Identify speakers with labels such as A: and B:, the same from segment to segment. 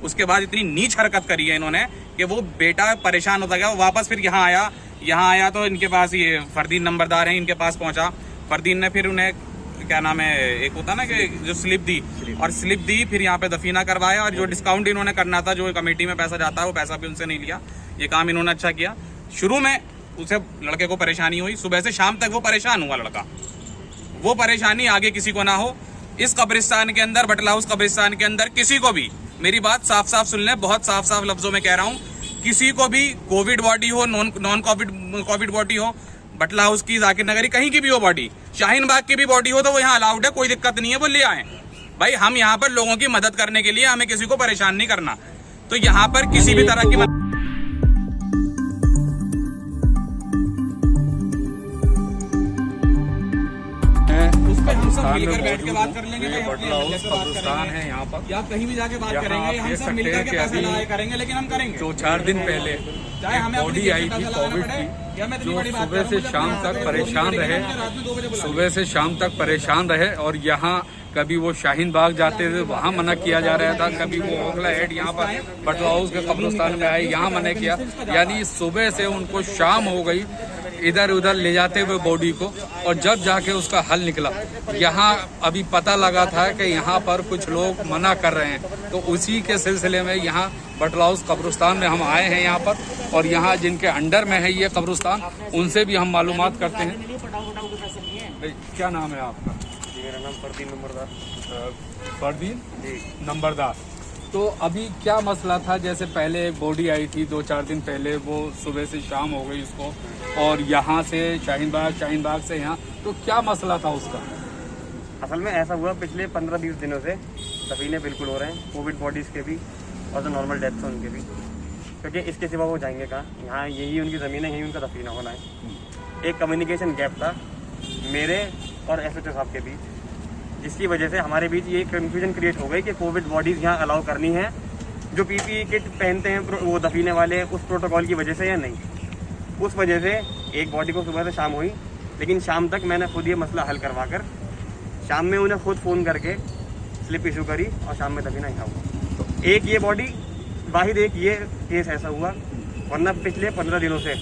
A: उसके बाद इतनी नीच हरकत करी है इन्होंने कि वो बेटा परेशान होता गया, वो वापस फिर यहाँ आया तो इनके पास ये फरदीन नंबरदार हैं, इनके पास पहुंचा। फरदीन ने फिर उन्हें क्या नाम है, एक होता ना कि जो स्लिप दी, और स्लिप दी, फिर यहाँ पे दफीना करवाया, और जो डिस्काउंट इन्होंने करना था, जो कमेटी में पैसा जाता है, वो पैसा भी उनसे नहीं लिया। ये काम इन्होंने अच्छा किया। शुरू में उसे लड़के को परेशानी हुई, सुबह से शाम तक वो परेशान हुआ लड़का। वो परेशानी आगे किसी को ना हो। इस कब्रिस्तान के अंदर, बटला हाउस कब्रिस्तान के अंदर किसी को भी, मेरी बात साफ साफ सुन लें, बहुत साफ साफ लफ्जों में कह रहा हूँ, किसी को भी कोविड बॉडी हो, नॉन कोविड बॉडी हो, बटला हाउस की, जाकिर नगरी, कहीं की भी हो बॉडी, शाहीन बाग की भी बॉडी हो, तो वो यहाँ अलाउड है, कोई दिक्कत नहीं है, वो ले आए। भाई हम यहाँ पर लोगों की मदद करने के लिए, हमें किसी को परेशान नहीं करना। तो यहाँ पर किसी भी तरह की हम सब मिलकर बैठ के बात कर लेंगे।
B: बटला हाउस कब्रिस्तान है यहाँ पर,
A: या कहीं भी जाके बात करेंगे, हम सब मिलकर के फैसला करेंगे, लेकिन हम करेंगे।
B: जो 4 दिन पहले बॉडी आई थी कोविड की, जो सुबह से शाम तक परेशान रहे, सुबह से शाम तक परेशान रहे, और यहाँ कभी वो शाहीन बाग जाते थे, वहाँ मना किया जा रहा था, कभी वो ओखला हेड यहाँ पर बटला हाउस के कब्रिस्तान में आए, यहाँ मना किया। यानी सुबह से उनको शाम हो गई इधर उधर ले जाते हुए बॉडी को, और जब जाके उसका हल निकला, यहाँ अभी पता लगा था कि यहाँ पर कुछ लोग मना कर रहे हैं, तो उसी के सिलसिले में यहाँ बटला हाउस कब्रिस्तान में हम आए हैं यहाँ पर, और यहाँ जिनके अंडर में है ये कब्रिस्तान, उनसे भी हम मालूमात करते हैं। क्या नाम है आपका?
C: मेरा नाम फरदीन नंबरदार।
B: फरदीन नंबरदार। तो अभी क्या मसला था? जैसे पहले एक बॉडी आई थी 2-4 दिन पहले, वो सुबह से शाम हो गई उसको, और यहाँ से शाहीन बाग से यहाँ, तो क्या मसला था उसका?
C: असल में ऐसा हुआ, पिछले 15-20 दिनों से दफीने बिल्कुल हो रहे हैं, कोविड बॉडीज़ के भी और जो नॉर्मल डेथ्स हैं उनके भी, क्योंकि इसके सिवा वो जाएंगे कहाँ? यहाँ यही उनकी ज़मीन है, यही उनका दफीना होना है। एक कम्युनिकेशन गैप था मेरे और SHO साहब के बीच, जिसकी वजह से हमारे बीच ये कन्फ्यूजन क्रिएट हो गई कि कोविड बॉडीज़ यहाँ अलाउ करनी है, जो PPE किट पहनते हैं वो दफीने वाले, उस प्रोटोकॉल की वजह से या नहीं। उस वजह से एक बॉडी को सुबह से शाम हुई, लेकिन शाम तक मैंने खुद ये मसला हल करवा कर, शाम में उन्हें खुद फ़ोन करके स्लिप इशू करी, और शाम में दफीना यहाँ हुआ। तो एक ये बॉडी वाहिद, एक ये केस ऐसा हुआ, वरना पिछले 15 दिनों से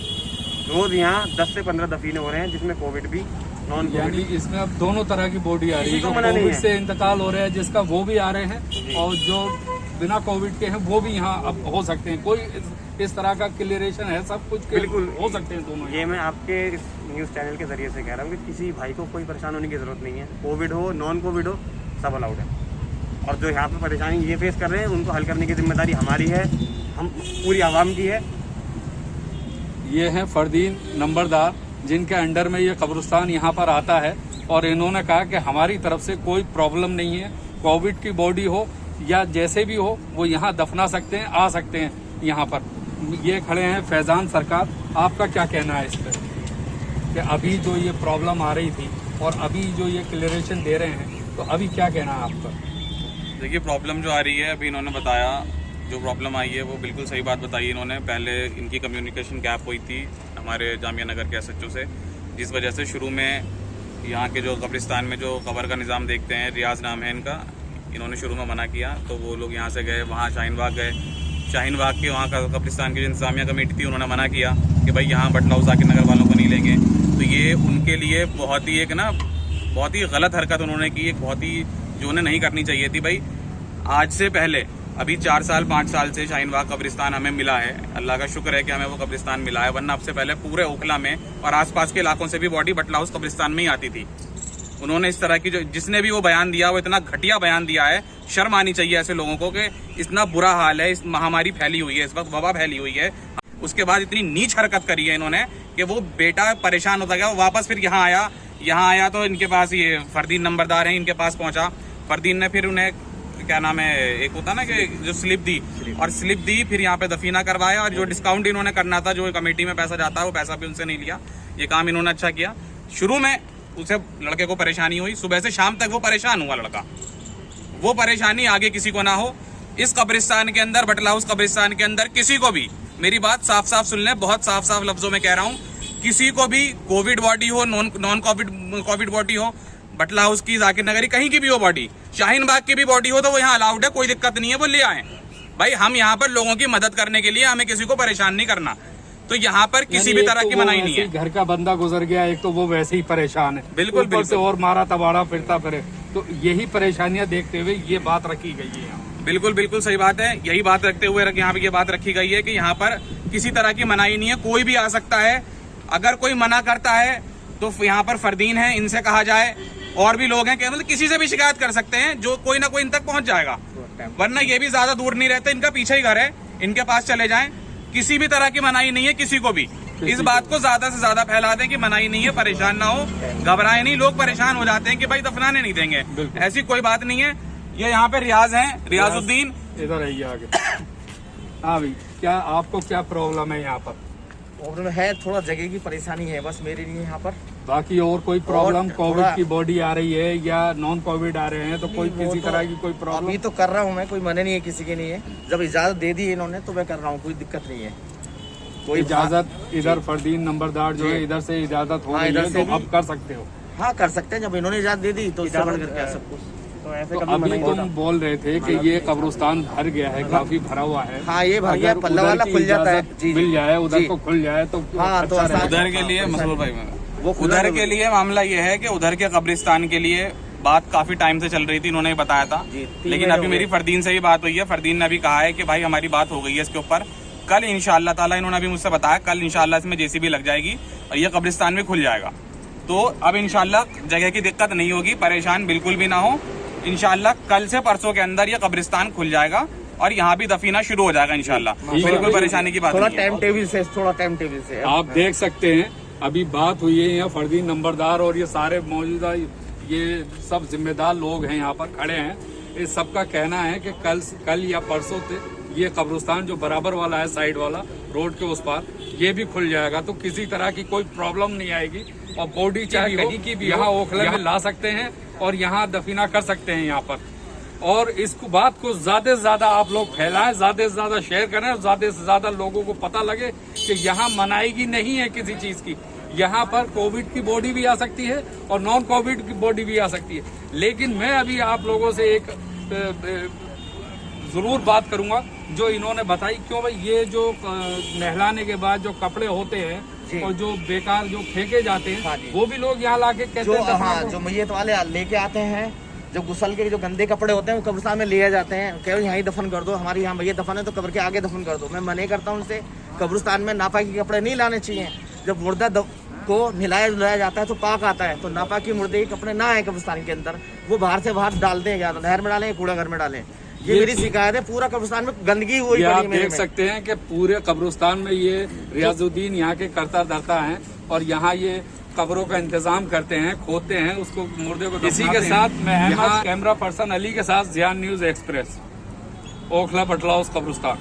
C: रोज़ यहाँ 10 से 15 दफीने हो रहे हैं, जिसमें कोविड भी नॉन कोविड।
B: यानी इसमें अब दोनों तरह की बॉडी आ रही है, जो कोविड से इंतकाल हो रहा है जिसका, वो भी आ रहे हैं, और जो बिना कोविड के हैं वो भी यहाँ अब हो सकते हैं। कोई इस तरह का क्लियरेशन है, सब कुछ
C: बिल्कुल
B: हो सकते हैं दोनों।
C: ये मैं आपके इस न्यूज़ चैनल के जरिए से कह रहा हूँ कि किसी भाई को कोई परेशान होने की ज़रूरत नहीं है, कोविड हो नॉन कोविड हो सब अलाउड है। और जो यहाँ पे परेशानी ये फेस कर रहे हैं, उनको हल करने की जिम्मेदारी हमारी है, हम पूरी आवाम की है।
B: ये हैं फरदीन नंबरदार, जिनके अंडर में ये कब्रिस्तान यहाँ पर आता है, और इन्होंने कहा कि हमारी तरफ से कोई प्रॉब्लम नहीं है, कोविड की बॉडी हो या जैसे भी हो, वो यहाँ दफना सकते हैं, आ सकते हैं यहाँ पर। ये खड़े हैं फैजान सरकार, आपका क्या कहना है इस पर कि अभी जो ये प्रॉब्लम आ रही थी और अभी जो ये क्लियरेशन दे रहे हैं, तो अभी क्या कहना है आपका?
A: देखिए, प्रॉब्लम जो आ रही है, अभी इन्होंने बताया, जो प्रॉब्लम आई है वो बिल्कुल सही बात बताई इन्होंने। पहले इनकी कम्युनिकेशन गैप हुई थी हमारे जामिया नगर के SHO से, जिस वजह से शुरू में यहाँ के जो कब्रिस्तान में जो कब्र का निज़ाम देखते हैं, रियाज नाम है इनका, इन्होंने शुरू में मना किया, तो वो लोग यहाँ से गए, वहाँ शाहीन बाग गए। शाहीन बाग के वहाँ का कब्रिस्तान की जो इंतजामिया कमेटी थी, उन्होंने मना किया कि भाई यहाँ बटला हाउस जाकिर नगर वालों को नहीं लेंगे। तो ये उनके लिए बहुत ही बहुत ही गलत हरकत उन्होंने की, एक बहुत ही जो उन्हें नहीं करनी चाहिए थी। भाई आज से पहले अभी 4 साल 5 साल से शाहीन बाग कब्रिस्तान हमें मिला है, अल्लाह का शुक्र है कि हमें वो कब्रिस्तान मिला है, वरना अब से पहले पूरे ओखला में और आसपास के इलाकों से भी बॉडी बटला हाउस कब्रिस्तान में ही आती थी। उन्होंने इस तरह की जो जिसने भी वो बयान दिया, वो इतना घटिया बयान दिया है, शर्म आनी चाहिए ऐसे लोगों को कि इतना बुरा हाल है, इस महामारी फैली हुई है, इस वक्त वबा फैली हुई है। उसके बाद इतनी नीच हरकत करी है इन्होंने कि वो बेटा परेशान होता गया, वो वापस फिर यहाँ आया तो इनके पास ये फरदीन नंबरदार हैं, इनके पास पहुंचा। फरदीन ने फिर उन्हें क्या नाम है, एक होता ना कि जो स्लिप दी, और स्लिप दी, फिर यहाँ पे दफीना करवाया, और जो डिस्काउंट इन्होंने करना था, जो कमेटी में पैसा जाता है, वो पैसा भी उनसे नहीं लिया। ये काम इन्होंने अच्छा किया। शुरू में उसे लड़के को परेशानी हुई, सुबह से शाम तक वो परेशान हुआ लड़का। वो परेशानी आगे किसी को ना हो। इस कब्रिस्तान के अंदर, बटला हाउस कब्रिस्तान के अंदर किसी को भी, मेरी बात साफ साफ सुन लें, बहुत साफ साफ लफ्जों में कह रहा हूँ, किसी को भी कोविड बॉडी हो, नॉन कोविड बॉडी हो, बटला हाउस की, जाकिर नगरी, कहीं की भी हो बॉडी, शाहीन बाग की भी बॉडी हो, तो वो यहाँ अलाउड है, कोई दिक्कत नहीं है, वो ले आए। भाई हम यहाँ पर लोगों की मदद करने के लिए, हमें किसी को परेशान नहीं करना। तो यहाँ पर किसी भी तरह की मनाही नहीं है।
B: घर का बंदा गुजर गया, एक तो वो वैसे ही परेशान है,
A: बिल्कुल
B: ऊपर से और मारा तबाड़ा फिरता फिरे, तो यही परेशानियां देखते हुए ये बात रखी गई है यहाँ।
A: बिल्कुल बिल्कुल सही बात है। यही बात रखते हुए यहाँ पे ये बात रखी गई है कि यहाँ पर किसी तरह की मनाही नहीं है, कोई भी आ सकता है। अगर कोई मना करता है तो यहाँ पर फरदीन है, इनसे कहा जाए, और भी लोग हैं, मतलब किसी से भी शिकायत कर सकते हैं, जो कोई ना कोई इन तक पहुंच जाएगा। वरना ये भी ज्यादा दूर नहीं रहते, इनका पीछे ही घर है, इनके पास चले जाएं। किसी भी तरह की मनाही नहीं है किसी को भी। इस बात को ज्यादा से ज्यादा फैला दें कि मनाही नहीं है, परेशान ना हो, घबराए नहीं। लोग परेशान हो जाते हैं कि भाई दफनाने नहीं देंगे, ऐसी कोई बात नहीं है। ये यहाँ पे रियाज हैं, रियाजुद्दीन,
B: इधर आइए आगे। हाँ भाई, क्या आपको क्या प्रॉब्लम है यहाँ पर?
D: प्रॉब्लम है, थोड़ा जगह की परेशानी है बस मेरे लिए यहाँ पर।
B: बाकी और कोई प्रॉब्लम? कोविड की बॉडी आ रही है या नॉन कोविड आ रहे हैं तो कोई किसी तरह की कोई प्रॉब्लम?
D: अभी तो कर रहा हूँ मैं, कोई मना नहीं है, किसी के नहीं है। जब इजाजत दे दी इन्होंने तो मैं कर रहा हूँ, कोई दिक्कत नहीं है। कोई
B: इजाजत इधर फरदीन नंबरदार जो है इधर से इजाजत हो गई है, तो अब कर सकते हो?
D: हाँ कर सकते हैं, जब इन्होंने इजाजत दे दी तो इससे बढ़ करके सब कुछ।
C: तो ऐसे
B: तो
C: कभी
B: अभी
C: मनाही
B: तुम बोल रहे थे कि ये कब्रिस्तान भर गया है, काफी भरा हुआ है।
D: हाँ ये भर गया,
B: अगर
D: पल्ला
B: उधर
D: वाला
B: की
D: खुल जाता है,
B: इजाजत मिल जाए, उधर को खुल जाए तो
D: हाँ, तो
B: अच्छा रहेगा।
A: उधर के लिए मसूर भाई,
D: वो
A: उधर के लिए मामला ये है कि उधर के कब्रिस्तान के लिए बात काफी टाइम से चल रही थी, इन्होंने बताया था। लेकिन अभी मेरी फरदीन से ही बात हुई है, फरदीन ने अभी कहा है कि भाई हमारी बात हो गई है इसके ऊपर, कल इंशाअल्लाह ताला, इन्होंने अभी मुझसे बताया कल इंशाअल्लाह इसमें जेसीबी लग जाएगी और ये कब्रिस्तान भी खुल जाएगा। तो अब इंशाअल्लाह जगह की दिक्कत नहीं होगी, परेशान बिल्कुल भी ना हो। इंशाअल्लाह कल से परसों के अंदर ये कब्रिस्तान खुल जाएगा और यहाँ भी दफीना शुरू हो जाएगा इंशाअल्लाह। बिल्कुल परेशानी की बात
D: थोड़ा
A: नहीं है।
D: टाइम टेबल से
B: आप देख सकते हैं अभी बात हुई है यहाँ फरदीन नंबरदार और ये सारे मौजूदा ये सब जिम्मेदार लोग हैं यहाँ पर खड़े हैं। इस सबका कहना है कि कल या परसों से ये कब्रिस्तान जो बराबर वाला है, साइड वाला रोड के उस पार, ये भी खुल जाएगा, तो किसी तरह की कोई प्रॉब्लम नहीं आएगी। और बॉडी चाहे कहीं की भी यहाँ ओखले में ला सकते हैं और यहाँ दफीना कर सकते हैं यहाँ पर। और इस बात को ज्यादा से ज्यादा आप लोग फैलाएं, ज्यादा से ज्यादा शेयर करें, ज्यादा से ज्यादा लोगों को पता लगे कि यहाँ मनाही नहीं है किसी चीज की। यहाँ पर कोविड की बॉडी भी आ सकती है और नॉन कोविड की बॉडी भी आ सकती है। लेकिन मैं अभी आप लोगों से एक जरूर बात करूंगा जो इन्होंने बताई, क्यों भाई ये जो नहलाने के बाद जो कपड़े होते हैं और जो बेकार जो फेंके जाते हैं,
D: हाँ
B: वो भी लोग यहाँ लाके कहते हैं।
D: हाँ, जो मैयत वाले लेके आते हैं, जो गुसल के जो गंदे कपड़े होते हैं वो कब्रिस्तान में ले जाते हैं, कह रहे यहाँ दफन कर दो, हमारी यहाँ मैयत दफन है तो कब्र के आगे दफन कर दो। मैं मना करता हूँ उनसे, कब्रिस्तान में नापाकी के कपड़े नहीं लाने चाहिए। जब मुर्दा को नहलाया धुलाया जाता है तो पाक आता है, तो नापाकी मुर्दे के कपड़े ना आए कब्रिस्तान के अंदर, वो बाहर से बाहर डाल दें, या नहर में डालें, कूड़ा घर में डालें। ये मेरी शिकायत है। पूरा कब्रिस्तान में गंदगी हुई
B: आप
D: पड़ी
B: देख सकते हैं कि पूरे कब्रिस्तान में ये रियाजुद्दीन यहाँ के करता धरता है और यहाँ ये कब्रों का इंतजाम करते हैं, खोदते हैं, उसको मुर्दे को। इसी के साथ मैं यहाँ कैमरा पर्सन अली के साथ ज़ियान न्यूज़ एक्सप्रेस, ओखला बटलाउस कब्रिस्तान।